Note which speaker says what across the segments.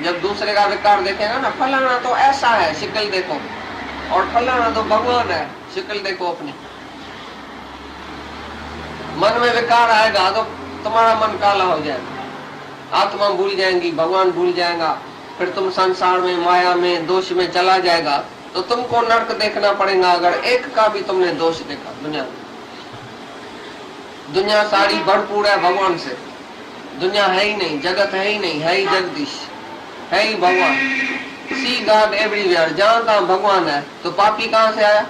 Speaker 1: जब दूसरे का विकार देखेगा ना, फलाना तो ऐसा है, शक्ल देखो, और फलाना तो भगवान है, शक्ल देखो अपनी। मन में विकार आएगा तो तुम्हारा मन काला हो जाएगा, आत्मा भूल जाएंगी, भगवान भूल जाएगा, फिर तुम संसार में, माया में, दोष में चला जाएगा। तो तुमको नरक देखना पड़ेगा अगर एक का भी तुमने दोष देखा दुनिया में। दुनिया सारी भरपूर है भगवान से, दुनिया है ही नहीं, जगत है ही नहीं, है ही जगदीश, है ही भगवान। सी गॉड एवरीवेयर, जहां तहां भगवान है। तो पापी कहां से आया?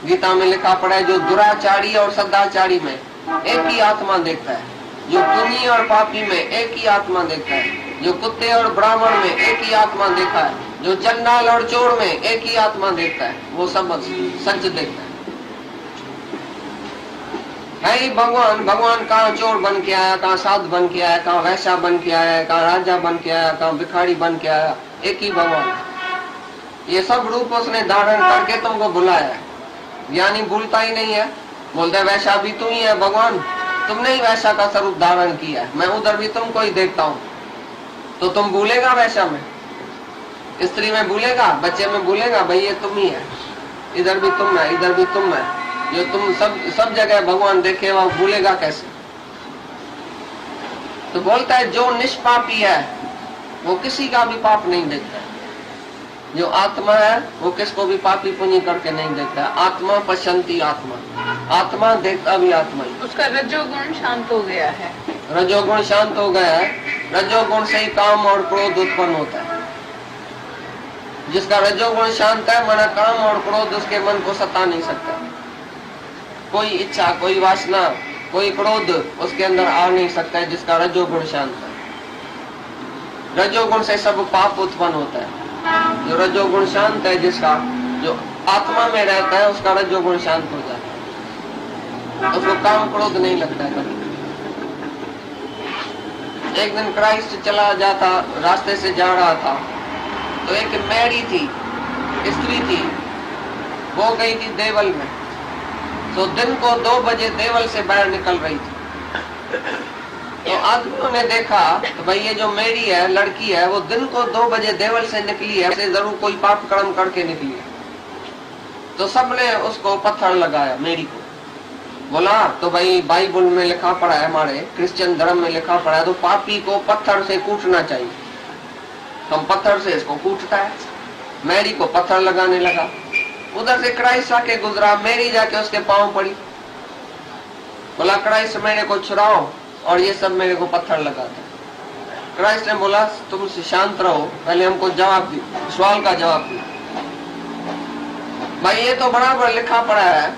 Speaker 1: गीता में लिखा पड़ा है, जो दुराचारी और सदाचारी में एक ही आत्मा देखता है, जो पुण्य और पापी में एक ही आत्मा देखता है, जो कुत्ते और ब्राह्मण में एक ही आत्मा देखा है, जो चंडाल और चोर में एक ही आत्मा देखता है, वो सब सच देखता है ही भगवान। भगवान कहाँ चोर बन के आया, कहाँ साधु बन के आया, कहाँ वैश्या बन के आया, कहाँ राजा बन के आया, कहाँ भिखारी बन के आया, एक ही भगवान। ये सब रूप उसने धारण करके तुमको बुलाया है। ज्ञानी भूलता ही नहीं है, बोलते वैसा भी तू ही है भगवान, तुमने ही वैसा का स्वरूप धारण किया है, मैं उधर भी तुमको ही देखता हूँ। तो तुम भूलेगा वैसा में, स्त्री में भूलेगा, बच्चे में भूलेगा, भाई ये तुम ही है, इधर भी तुम है, इधर भी तुम है। जो तुम सब जगह भगवान देखे वो भूलेगा कैसे? तो बोलता है जो निष्पापी है वो किसी का भी पाप नहीं देखता है। जो आत्मा है वो किसको भी पापी पुण्य करके नहीं देखता। आत्मा पश्यंती आत्मा, आत्मा देखता भी आत्मा ही।
Speaker 2: उसका रजोगुण शांत हो गया है,
Speaker 1: रजोगुण शांत हो गया है। रजोगुण से ही काम और क्रोध उत्पन्न होता है। जिसका रजोगुण शांत है, माना काम और क्रोध उसके मन को सता नहीं सकता। कोई इच्छा, कोई वासना, कोई क्रोध उसके अंदर आ नहीं सकता है जिसका रजोगुण शांत है। रजोगुण से सब पाप उत्पन्न होता है। जो रजोगुण शांत है, जिसका जो आत्मा में रहता है, उसका रजोगुण शांत हो जाता है, उसको काम क्रोध नहीं लगता है कभी। एक दिन क्राइस्ट चला जाता, रास्ते से जा रहा था, तो एक मैरी थी, स्त्री थी, वो गई थी देवल में। तो दिन को 2 बजे देवल से बाहर निकल रही थी। तो आदमियों ने देखा तो भाई ये जो मेरी है, लड़की है, वो दिन को 2 बजे देवल से निकली है, ऐसे जरूर कोई पाप कर्म करके निकली है। तो सबने उसको पत्थर लगाया, मेरी को। बोला तो भाई बाइबल में लिखा पड़ा है, हमारे क्रिश्चियन धर्म में लिखा पड़ा है, तो पापी को पत्थर से कूटना चाहिए। हम पत्थर से इसको कूटता है। मेरी को पत्थर लगाने लगा। उधर से क्राइस्ट आके गुजरा, मेरी जाके उसके पांव पड़ी। बोला क्राइस्ट मेरे को छुड़ाओ, और ये सब मेरे को पत्थर लगाते। क्राइस्ट ने बोला तुम शांत रहो, पहले हमको जवाब दी, सवाल का जवाब दी। भाई ये तो बराबर लिखा पड़ा है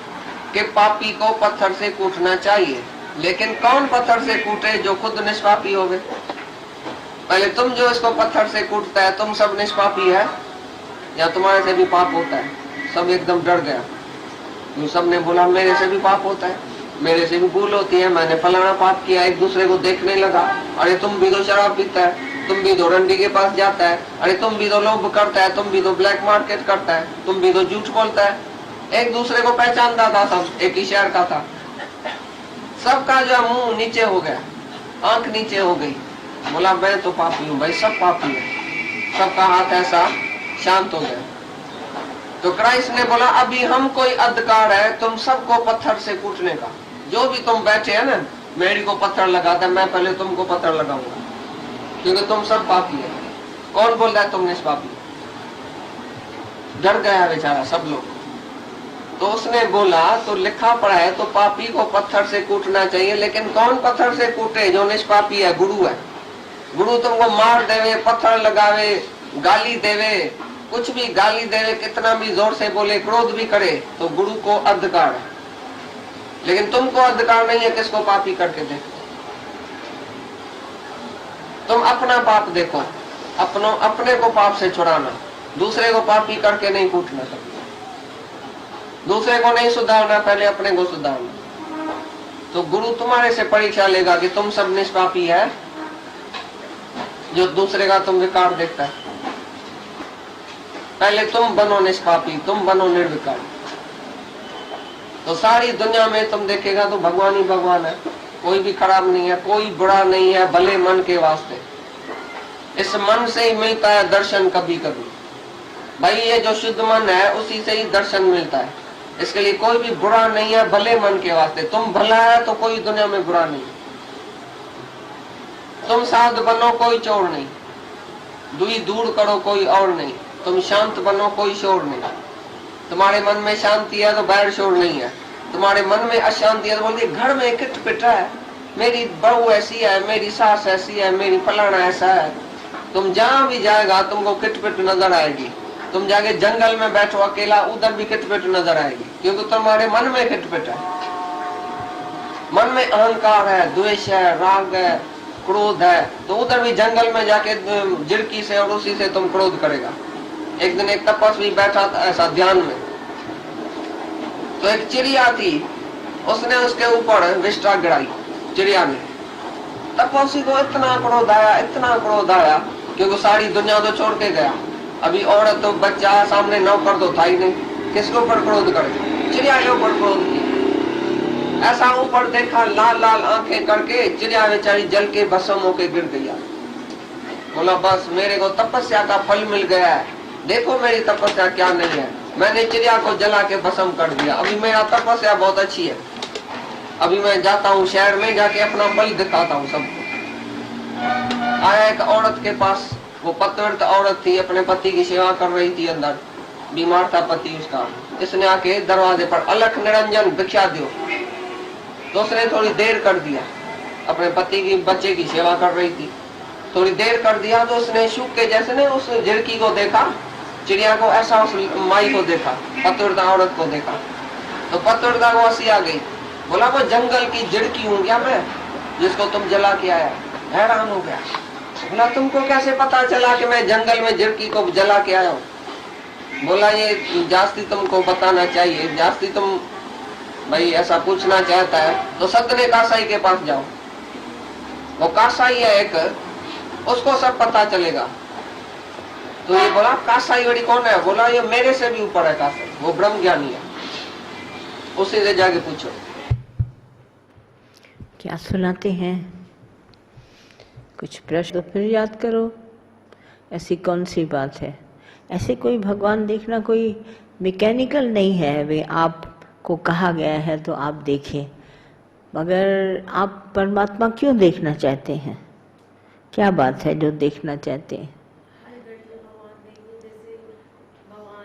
Speaker 1: कि पापी को पत्थर से कूटना चाहिए, लेकिन कौन पत्थर से कूटे? जो खुद निष्पापी हो गए। पहले तुम जो इसको पत्थर से कूटता है, तुम सब निष्पापी है या तुम्हारे से भी पाप होता है? सब एकदम डर गया। सब ने बोला मेरे से भी पाप होता है, मेरे से भी भूल होती है, मैंने फलाना पाप किया। एक दूसरे को देखने लगा, अरे तुम भी तो शराब पीता है, तुम भी तो रंडी के पास जाता है, अरे तुम भी तो लोभ करता है, तुम भी तो ब्लैक मार्केट करता है, तुम भी तो झूठ बोलता है। एक दूसरे को पहचानता था, सब एक ही शहर का था। सबका जो मुंह नीचे हो गया, आंख नीचे हो गई। बोला मैं तो पापी हूँ। भाई सब पापी है, सबका हाथ ऐसा शांत हो गया। तो क्राइस्ट ने बोला अभी हम कोई अधिकार है तुम सबको पत्थर से कूटने का? जो भी तुम बैठे हैं ना, मेरी को पत्थर लगाता, मैं पहले तुमको पत्थर लगाऊंगा, क्योंकि तुम सब पापी है। कौन बोल रहा है तुम निष्पापी? डर गया बेचारा सब लोग। तो उसने बोला तो लिखा पड़ा है तो पापी को पत्थर से कूटना चाहिए, लेकिन कौन पत्थर से कूटे? जो निष्पापी है, गुरु है। गुरु तुमको मार देवे, पत्थर लगावे, गाली देवे, कुछ भी गाली देवे, कितना भी जोर से बोले, क्रोध भी करे, तो गुरु को अधिकार है। लेकिन तुमको अधिकार नहीं है किसको पापी करके देखो। तुम अपना पाप देखो, अपने को पाप से छुड़ाना, दूसरे को पापी करके नहीं कूटना। दूसरे को नहीं सुधारना, पहले अपने को सुधारना। तो गुरु तुम्हारे से परीक्षा लेगा कि तुम सब निष्पापी है, जो दूसरे का तुम विकार देखता है। पहले तुम बनो निष्पापी, तुम बनो निर्विकार। तो सारी दुनिया में तुम देखेगा तो भगवान ही भगवान है, कोई भी खराब नहीं है, कोई बुरा नहीं है, भले मन के वास्ते। इस मन से ही मिलता है दर्शन कभी कभी। भाई ये जो शुद्ध मन है उसी से ही दर्शन मिलता है। इसके लिए कोई भी बुरा नहीं है भले मन के वास्ते। तुम भला है तो कोई दुनिया में बुरा नहीं। तुम साध बनो कोई चोर नहीं, दुई दूर करो कोई और नहीं। तुम शांत बनो कोई शोर नहीं। तुम्हारे मन में शांति है तो बाहर शोर नहीं है। तुम्हारे मन में अशांति है तो बोलते घर में किट पिटा है, मेरी बहू ऐसी है, मेरी सास ऐसी है, मेरी फलाना ऐसा है। तुम जहां भी जाएगा तुमको किट पिट नजर आएगी। तुम जाके जंगल में बैठो अकेला, उधर भी किट पिट नजर आएगी, क्योंकि तुम्हारे मन में किट पिट है। मन में अहंकार है, द्वेष है, राग है, क्रोध है, तो उधर भी जंगल में जाके झिड़की से और उसी से तुम क्रोध करेगा। एक दिन एक तपस्वी बैठा था ऐसा ध्यान में, तो एक चिड़िया थी, उसने उसके ऊपर विष्ठा गिराई चिड़िया ने। तपस्वी को इतना क्रोध आया, इतना क्रोध आया, क्योंकि सारी दुनिया तो छोड़ के गया। अभी औरत तो बच्चा सामने नौकर तो था ही नहीं, किसके ऊपर क्रोध करे? चिड़िया के ऊपर क्रोध किया। ऐसा ऊपर देखा, लाल लाल आंखें करके चिड़िया बेचारी जल के भस्म होके गिर गई। बोला बस मेरे को तपस्या का फल मिल गया है, देखो मेरी तपस्या क्या नहीं है, मैंने चिड़िया को जला के भस्म कर दिया। अभी मेरा तपस्या बहुत अच्छी है, अभी मैं जाता हूँ शहर में, जाके अपना बल दिखाता हूँ सबको। आया एक औरत के पास, वो पतिव्रत औरत थी, अपने पति की सेवा कर रही थी, अंदर बीमार था पति उसका। इसने आके दरवाजे पर अलख निरंजन भिक्षा दो, तो उसने थोड़ी देर कर दिया, अपने पति की बच्चे की सेवा कर रही थी, थोड़ी देर कर दिया। तो उसने शुक के जैसे ने उस झिड़की को देखा, चिड़िया को, ऐसा उस माई को देखा, पतिव्रता औरत को देखा। तो पतिव्रता को हंसी आ गई। बोला वो जंगल की झिड़की हूँ क्या मैं, जिसको तुम जला के आया? हैरान हो गया। बोला तुमको कैसे पता चला कि मैं जंगल में झिड़की को जला के आया हूँ? बोला ये जास्ती तुमको बताना चाहिए, जास्ती तुम भाई ऐसा पूछना चाहता है तो सदने कासाई के पास जाओ। वो कासाई है एक, उसको सब पता चलेगा। तो ये बोला कासाई बड़ी कौन है? बोला ये मेरे से भी ऊपर है कासाई, वो ब्रह्म ज्ञानी है, उसी से जाके पूछो।
Speaker 3: क्या सुनाते हैं? कुछ प्रश्न तो फिर याद करो। ऐसी कौन सी बात है? ऐसे कोई भगवान देखना कोई मैकेनिकल नहीं है, वे आपको कहा गया है तो आप देखें। मगर आप परमात्मा क्यों देखना चाहते हैं? क्या बात है जो देखना चाहते हैं?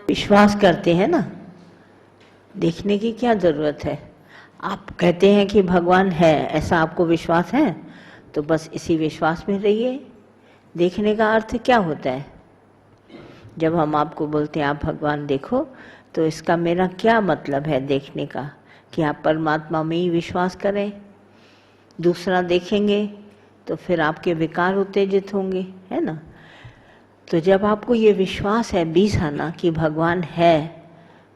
Speaker 3: विश्वास करते हैं ना, देखने की क्या जरूरत है? आप कहते हैं कि भगवान है, ऐसा आपको विश्वास है, तो बस इसी विश्वास में रहिए। देखने का अर्थ क्या होता है? जब हम आपको बोलते हैं आप भगवान देखो, तो इसका मेरा क्या मतलब है देखने का? कि आप परमात्मा में ही विश्वास करें। दूसरा देखेंगे तो फिर आपके विकार उत्तेजित होंगे, है ना? तो जब आपको ये विश्वास है बीस आना कि भगवान है,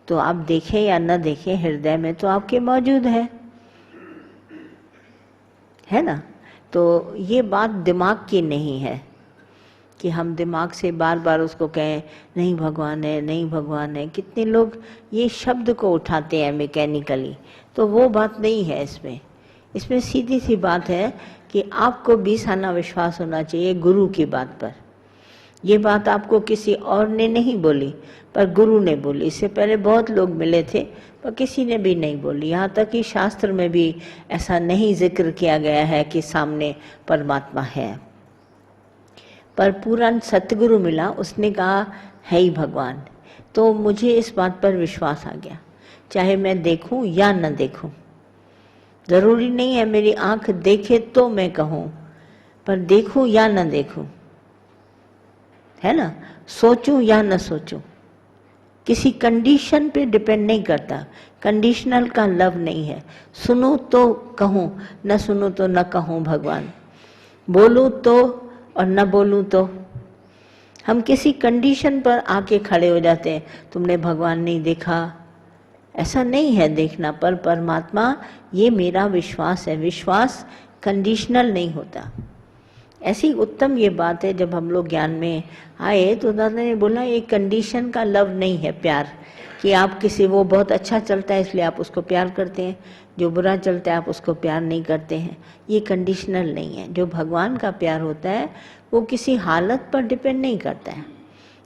Speaker 3: तो आप देखें या न देखें, हृदय में तो आपके मौजूद है ना? तो ये बात दिमाग की नहीं है कि हम दिमाग से बार बार उसको कहें नहीं भगवान है, नहीं भगवान है। कितने लोग ये शब्द को उठाते हैं मैकेनिकली, तो वो बात नहीं है इसमें। इसमें सीधी सी बात है कि आपको बीस आना विश्वास होना चाहिए गुरु की बात पर। ये बात आपको किसी और ने नहीं बोली, पर गुरु ने बोली। इससे पहले बहुत लोग मिले थे, पर किसी ने भी नहीं बोली। यहाँ तक कि शास्त्र में भी ऐसा नहीं जिक्र किया गया है कि सामने परमात्मा है। पर पूरा सतगुरु मिला, उसने कहा है ही भगवान। तो मुझे इस बात पर विश्वास आ गया, चाहे मैं देखूं या न देखूं। जरूरी नहीं है मेरी आंख देखे तो मैं कहूं, पर देखूं या न देखूं, है ना? सोचूं या न सोचूं, किसी कंडीशन पे डिपेंड नहीं करता। कंडीशनल का लव नहीं है। सुनूं तो कहूं, न सुनूं तो न कहूं भगवान। बोलूं तो और न बोलूं तो। हम किसी कंडीशन पर आके खड़े हो जाते हैं, तुमने भगवान नहीं देखा। ऐसा नहीं है देखना, पर परमात्मा ये मेरा विश्वास है। विश्वास कंडीशनल नहीं होता। ऐसी उत्तम ये बात है। जब हम लोग ज्ञान में आए तो दादा ने बोला ये कंडीशन का लव नहीं है प्यार, कि आप किसी, वो बहुत अच्छा चलता है इसलिए आप उसको प्यार करते हैं, जो बुरा चलता है आप उसको प्यार नहीं करते हैं। ये कंडीशनल नहीं है। जो भगवान का प्यार होता है वो किसी हालत पर डिपेंड नहीं करता है।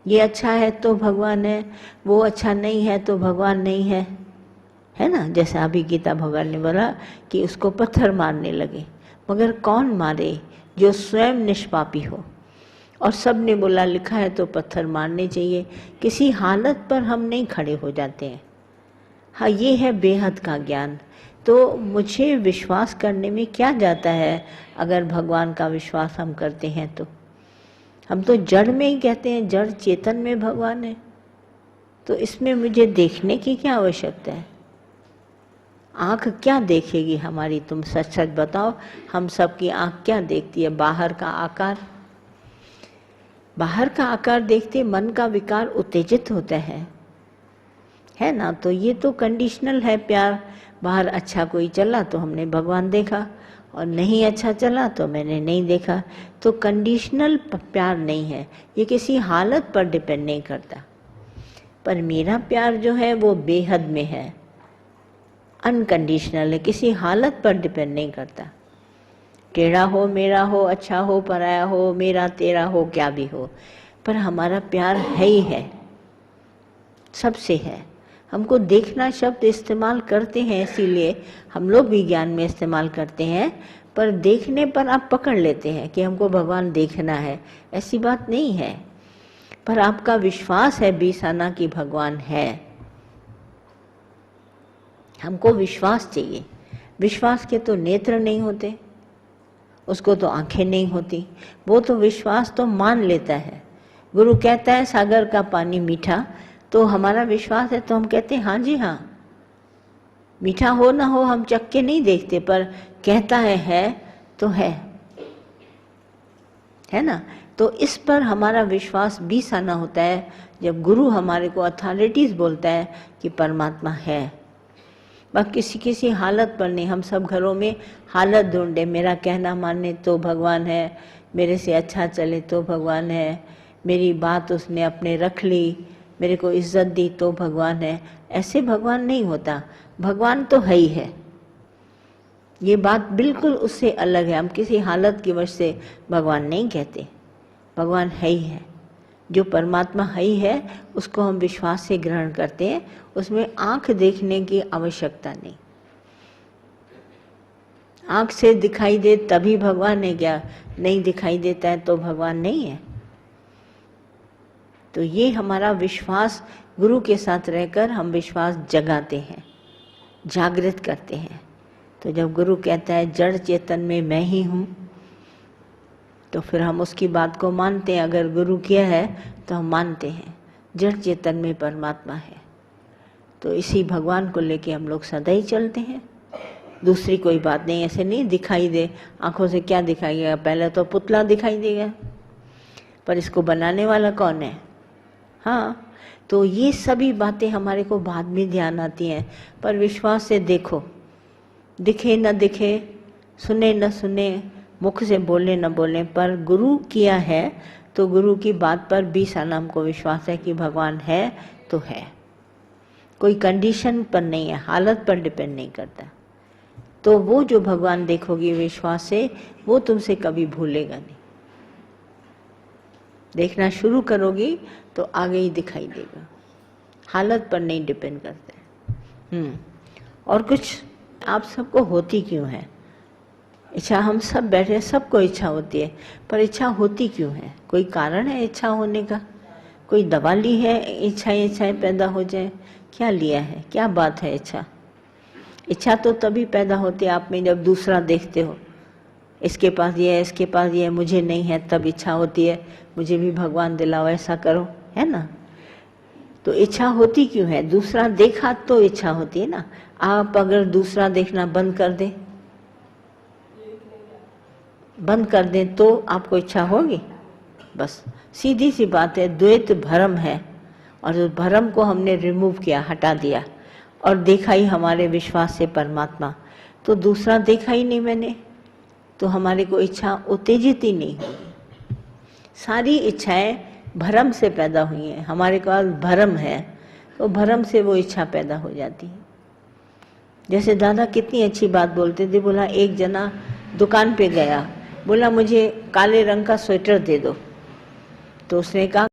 Speaker 3: ये अच्छा है तो भगवान है, वो अच्छा नहीं है तो भगवान नहीं है, है ना। जैसे अभी गीता भगवान ने बोला कि उसको पत्थर मारने लगे, मगर कौन मारे? जो स्वयं निष्पापी हो। और सब ने बोला लिखा है तो पत्थर मारने चाहिए। किसी हालत पर हम नहीं खड़े हो जाते हैं। हाँ, ये है बेहद का ज्ञान। तो मुझे विश्वास करने में क्या जाता है अगर भगवान का विश्वास हम करते हैं तो? हम तो जड़ में ही कहते हैं, जड़ चेतन में भगवान है, तो इसमें मुझे देखने की क्या आवश्यकता है? आँख क्या देखेगी हमारी? तुम सच सच बताओ, हम सबकी आँख क्या देखती है? बाहर का आकार, बाहर का आकार देखते मन का विकार उत्तेजित होता है ना। तो ये तो कंडीशनल है प्यार। बाहर अच्छा कोई चला तो हमने भगवान देखा, और नहीं अच्छा चला तो मैंने नहीं देखा। तो कंडीशनल प्यार नहीं है, ये किसी हालत पर डिपेंड नहीं करता। पर मेरा प्यार जो है वो बेहद में है, अनकंडीशनल है, किसी हालत पर डिपेंड नहीं करता। टेढ़ा हो, मेरा हो, अच्छा हो, पराया हो, मेरा तेरा हो, क्या भी हो, पर हमारा प्यार है ही है, सबसे है। हमको देखना शब्द इस्तेमाल करते हैं, इसीलिए हम लोग भी ज्ञान में इस्तेमाल करते हैं, पर देखने पर आप पकड़ लेते हैं कि हमको भगवान देखना है, ऐसी बात नहीं है। पर आपका विश्वास है बीस आना कि भगवान है। हमको विश्वास चाहिए। विश्वास के तो नेत्र नहीं होते, उसको तो आंखें नहीं होती, वो तो विश्वास तो मान लेता है। गुरु कहता है सागर का पानी मीठा, तो हमारा विश्वास है तो हम कहते हैं हाँ जी हाँ। मीठा हो ना हो हम चख के नहीं देखते, पर कहता है तो है ना। तो इस पर हमारा विश्वास बीस आना होता है जब गुरु हमारे को अथॉरिटीज बोलता है कि परमात्मा है। बस किसी किसी हालत पर नहीं। हम सब घरों में हालत ढूंढे, मेरा कहना माने तो भगवान है, मेरे से अच्छा चले तो भगवान है, मेरी बात उसने अपने रख ली, मेरे को इज्जत दी तो भगवान है। ऐसे भगवान नहीं होता। भगवान तो है ही है, ये बात बिल्कुल उससे अलग है। हम किसी हालत की वजह से भगवान नहीं कहते, भगवान है ही है। जो परमात्मा है ही है उसको हम विश्वास से ग्रहण करते हैं, उसमें आंख देखने की आवश्यकता नहीं। आंख से दिखाई दे तभी भगवान है क्या? नहीं दिखाई देता है तो भगवान नहीं है। तो ये हमारा विश्वास, गुरु के साथ रहकर हम विश्वास जगाते हैं, जागृत करते हैं। तो जब गुरु कहता है जड़ चेतन में मैं ही हूँ, तो फिर हम उसकी बात को मानते हैं। अगर गुरु किया है तो हम मानते हैं जड़ चेतन में परमात्मा है। तो इसी भगवान को लेके हम लोग सदा ही चलते हैं, दूसरी कोई बात नहीं। ऐसे नहीं दिखाई दे, आंखों से क्या दिखाई देगा? पहले तो पुतला दिखाई देगा, पर इसको बनाने वाला कौन है? हाँ, तो ये सभी बातें हमारे को बाद में ध्यान आती हैं। पर विश्वास से देखो, दिखे न दिखे, सुने न सुने, मुख से बोले न बोले, पर गुरु किया है तो गुरु की बात पर बीस आना हमको विश्वास है कि भगवान है तो है। कोई कंडीशन पर नहीं है, हालत पर डिपेंड नहीं करता। तो वो जो भगवान देखोगी विश्वास से, वो तुमसे कभी भूलेगा नहीं। देखना शुरू करोगी तो आगे ही दिखाई देगा, हालत पर नहीं डिपेंड करता है। और कुछ आप सबको होती क्यों है इच्छा? हम सब बैठे, सबको इच्छा होती है, पर इच्छा होती क्यों है? कोई कारण है इच्छा होने का? कोई दवा ली है इच्छाएं पैदा हो जाए? क्या लिया है? क्या बात है इच्छा? इच्छा तो तभी पैदा होती है आप में जब दूसरा देखते हो, इसके पास ये है, इसके पास ये है, मुझे नहीं है, तब इच्छा होती है मुझे भी भगवान दिलाओ, ऐसा करो, है ना। तो इच्छा होती क्यों है? दूसरा देखा तो इच्छा होती है ना। आप अगर दूसरा देखना बंद कर दें तो आपको इच्छा होगी? बस सीधी सी बात है, द्वैत भ्रम है, और उस भ्रम को हमने रिमूव किया, हटा दिया, और देखा ही हमारे विश्वास से परमात्मा। तो दूसरा देखा ही नहीं मैंने, तो हमारे को इच्छा उत्तेजित ही नहीं होगी। सारी इच्छाएं भ्रम से पैदा हुई हैं, हमारे पास भ्रम है तो भ्रम से वो इच्छा पैदा हो जाती है। जैसे दादा कितनी अच्छी बात बोलते थे, बोला एक जना दुकान पे गया, बोला मुझे काले रंग का स्वेटर दे दो, तो उसने कहा